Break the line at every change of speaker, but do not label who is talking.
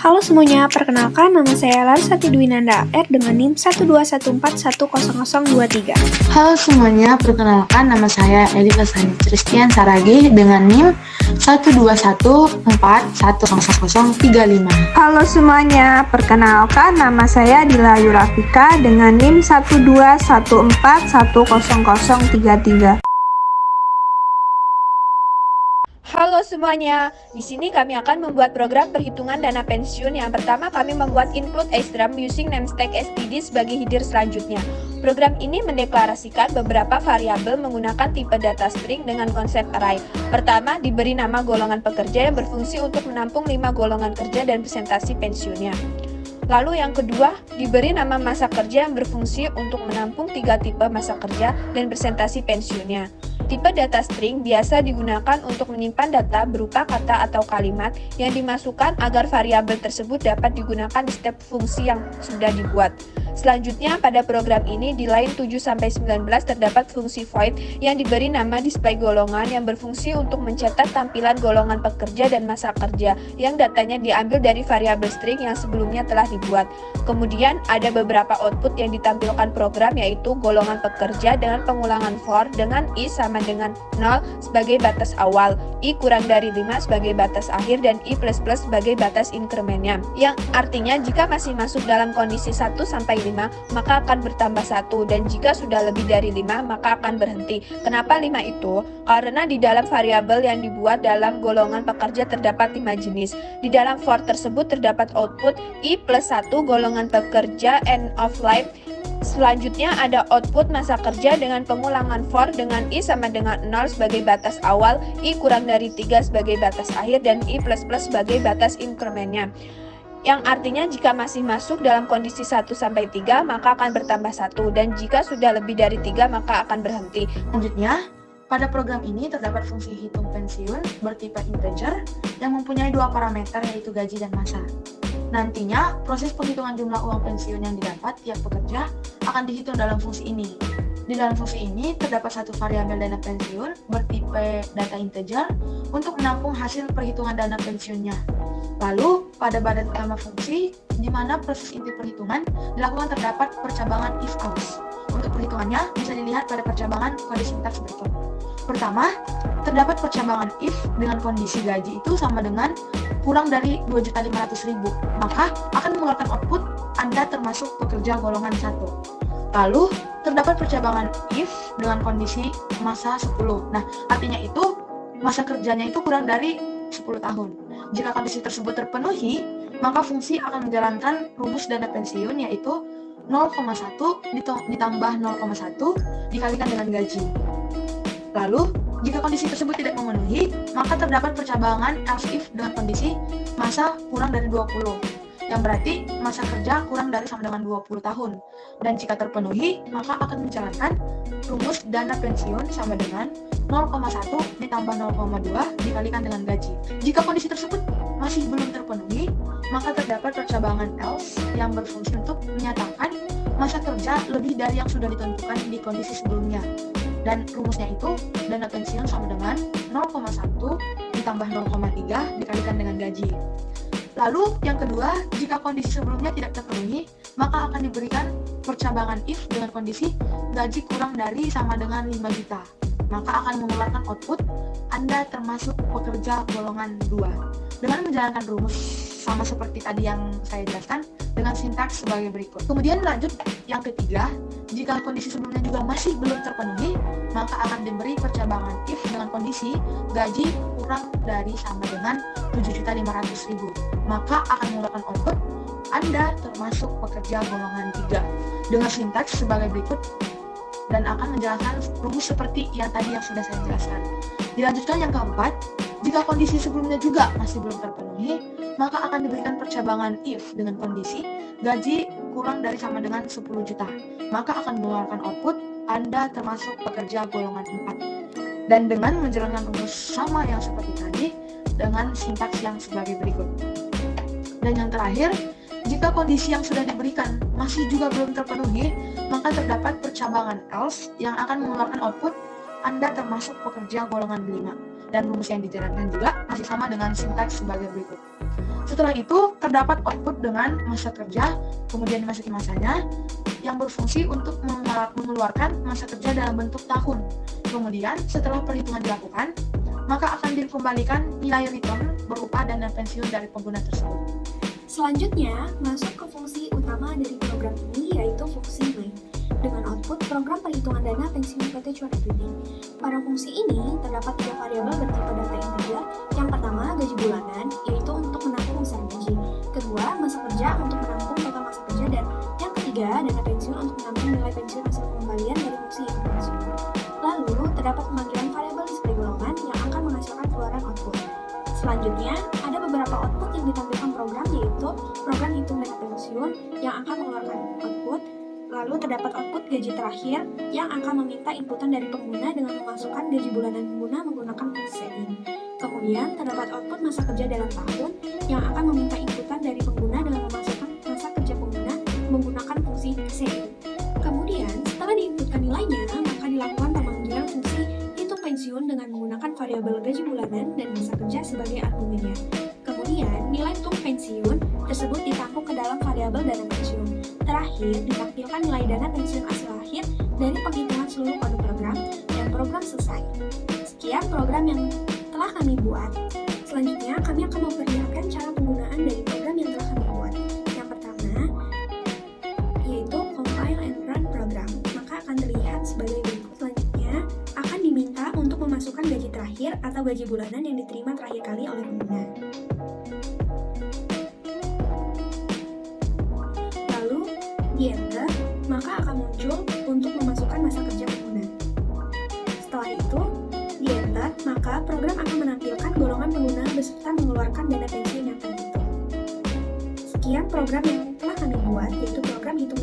Halo semuanya, perkenalkan nama saya Larsati Dwinanda R dengan NIM 121410023.
Halo semuanya, perkenalkan nama saya Elika Sani Christian Saragi dengan NIM 121410035.
Halo semuanya, perkenalkan nama saya Dila Yurafika dengan NIM 121410033.
Halo semuanya, di sini kami akan membuat program perhitungan dana pensiun. Yang pertama, kami membuat include strum using namestack std sebagai header selanjutnya. Program ini mendeklarasikan beberapa variabel menggunakan tipe data string dengan konsep array. Pertama, diberi nama golongan pekerja yang berfungsi untuk menampung 5 golongan kerja dan presentasi pensiunnya. Lalu yang kedua, diberi nama masa kerja yang berfungsi untuk menampung 3 tipe masa kerja dan presentasi pensiunnya. Tipe data string biasa digunakan untuk menyimpan data berupa kata atau kalimat yang dimasukkan agar variabel tersebut dapat digunakan di setiap fungsi yang sudah dibuat. Selanjutnya, pada program ini di line 7-19 terdapat fungsi void yang diberi nama display golongan yang berfungsi untuk mencetak tampilan golongan pekerja dan masa kerja yang datanya diambil dari variabel string yang sebelumnya telah dibuat. Kemudian ada beberapa output yang ditampilkan program, yaitu golongan pekerja dengan pengulangan for dengan i sama dengan 0 sebagai batas awal, i kurang dari 5 sebagai batas akhir, dan i++ sebagai batas inkremennya. Yang artinya jika masih masuk dalam kondisi 1-5 maka akan bertambah 1, dan jika sudah lebih dari 5 maka akan berhenti. Kenapa 5 itu? Karena di dalam variabel yang dibuat dalam golongan pekerja terdapat 5 jenis. Di dalam for tersebut terdapat output i+1 golongan pekerja end of life. Selanjutnya ada output masa kerja dengan pengulangan for dengan i sama dengan 0 sebagai batas awal, i kurang dari 3 sebagai batas akhir, dan i++ sebagai batas inkremennya. Yang artinya jika masih masuk dalam kondisi 1-3 maka akan bertambah 1, dan jika sudah lebih dari 3 maka akan berhenti.
Selanjutnya, pada program ini terdapat fungsi hitung pensiun bertipe integer yang mempunyai 2 parameter, yaitu gaji dan masa. Nantinya, proses penghitungan jumlah uang pensiun yang didapat tiap pekerja akan dihitung dalam fungsi ini. Di dalam fungsi ini terdapat satu variabel dana pensiun bertipe data integer untuk menampung hasil perhitungan dana pensiunnya. Lalu, pada badan utama fungsi, di mana proses inti perhitungan dilakukan terdapat percabangan if-else. Untuk perhitungannya bisa dilihat pada percabangan kode sintaks berikut. Pertama, terdapat percabangan if dengan kondisi gaji itu sama dengan kurang dari 2.500.000, maka akan mengeluarkan output Anda termasuk pekerja golongan 1. Lalu, terdapat percabangan if dengan kondisi masa 10. Nah, artinya itu masa kerjanya itu kurang dari 10 tahun. Jika kondisi tersebut terpenuhi, maka fungsi akan menjalankan rumus dana pensiun, yaitu 0,1 ditambah 0,1 dikalikan dengan gaji. Lalu, jika kondisi tersebut tidak memenuhi, maka terdapat percabangan else if dengan kondisi masa kurang dari 20, yang berarti masa kerja kurang dari sama dengan 20 tahun. Dan jika terpenuhi, maka akan menjalankan rumus dana pensiun sama dengan 0,1 ditambah 0,2 dikalikan dengan gaji. Jika kondisi tersebut masih belum terpenuhi, maka terdapat percabangan else yang berfungsi untuk menyatakan masa kerja lebih dari yang sudah ditentukan di kondisi sebelumnya. Dan rumusnya itu dana pensiun sama dengan 0,1 ditambah 0,3 dikalikan dengan gaji. Lalu yang kedua, jika kondisi sebelumnya tidak terpenuhi, maka akan diberikan percabangan if dengan kondisi gaji kurang dari sama dengan 5 juta. Maka akan mengeluarkan output Anda termasuk pekerja golongan 2. Dengan menjalankan rumus sama seperti tadi yang saya jelaskan dengan sintaks sebagai berikut. Kemudian lanjut yang ketiga, jika kondisi sebelumnya juga masih belum terpenuhi, maka akan diberi percabangan if dengan kondisi gaji kurang dari sama dengan 7.500.000. Maka akan mengeluarkan output Anda termasuk pekerja golongan 3 dengan sintaks sebagai berikut, dan akan menjelaskan rumus seperti yang tadi yang sudah saya jelaskan. Dilanjutkan yang keempat, jika kondisi sebelumnya juga masih belum terpenuhi, maka akan diberikan percabangan if dengan kondisi gaji kurang dari sama dengan 10 juta. Maka akan mengeluarkan output Anda termasuk pekerja golongan 4. Dan dengan menjalankan rumus sama yang seperti tadi dengan sintaks yang sebagai berikut. Dan yang terakhir, jika kondisi yang sudah diberikan masih juga belum terpenuhi, maka terdapat percabangan else yang akan mengeluarkan output Anda termasuk pekerja golongan 5. Dan rumus yang dijalankan juga masih sama dengan sintaks sebagai berikut. Setelah itu, terdapat output dengan masa kerja, kemudian dimasuki masanya, yang berfungsi untuk mengeluarkan masa kerja dalam bentuk tahun. Kemudian, setelah perhitungan dilakukan, maka akan dikembalikan nilai return berupa dana pensiun dari pengguna tersebut.
Selanjutnya, masuk ke fungsi utama dari program ini, yaitu fungsi main, dengan output program perhitungan dana pensiun PT Cuan Equity. Pada fungsi ini, terdapat 3 variabel bertipe data integer. Yang pertama, gaji bulanan, yaitu untuk menampung besaran gaji. Kedua, masa kerja untuk menampung total masa kerja. Dan yang ketiga, dana pensiun untuk menampung nilai pensiun hasil pengembalian dari fungsi yang pensiun. Lalu, terdapat pemanggilan variabel display golongan yang akan menghasilkan keluaran output. Selanjutnya, ada beberapa output yang ditampilkan program, yaitu program hitung dana pensiun yang akan mengeluarkan output. Lalu terdapat output gaji terakhir yang akan meminta inputan dari pengguna dengan memasukkan gaji bulanan pengguna menggunakan fungsi set-in. Kemudian terdapat output masa kerja dalam tahun yang akan meminta inputan dari pengguna dengan memasukkan masa kerja pengguna menggunakan fungsi set-in. Kemudian setelah diinputkan nilainya, maka dilakukan pemanggilan fungsi hitung pensiun dengan menggunakan variabel gaji bulanan dan masa kerja sebagai argumennya. Kemudian nilai hitung pensiun tersebut ditampung ke dalam variabel dana pensiun. Terakhir, ditampilkan nilai dana pensiun hasil akhir dari penghitungan seluruh kode program dan program selesai. Sekian program yang telah kami buat. Selanjutnya, kami akan memperlihatkan cara penggunaan dari program yang telah kami buat. Yang pertama, yaitu compile and run program. Maka akan terlihat sebagai berikut. Selanjutnya, akan diminta untuk memasukkan gaji terakhir atau gaji bulanan yang diterima terakhir kali oleh pengguna. Di enter, maka akan muncul untuk memasukkan masa kerja pengguna. Setelah itu, di enter, maka program akan menampilkan golongan pengguna beserta mengeluarkan dana pensiun yang terhitung. Sekian program yang telah kami buat, yaitu program hitung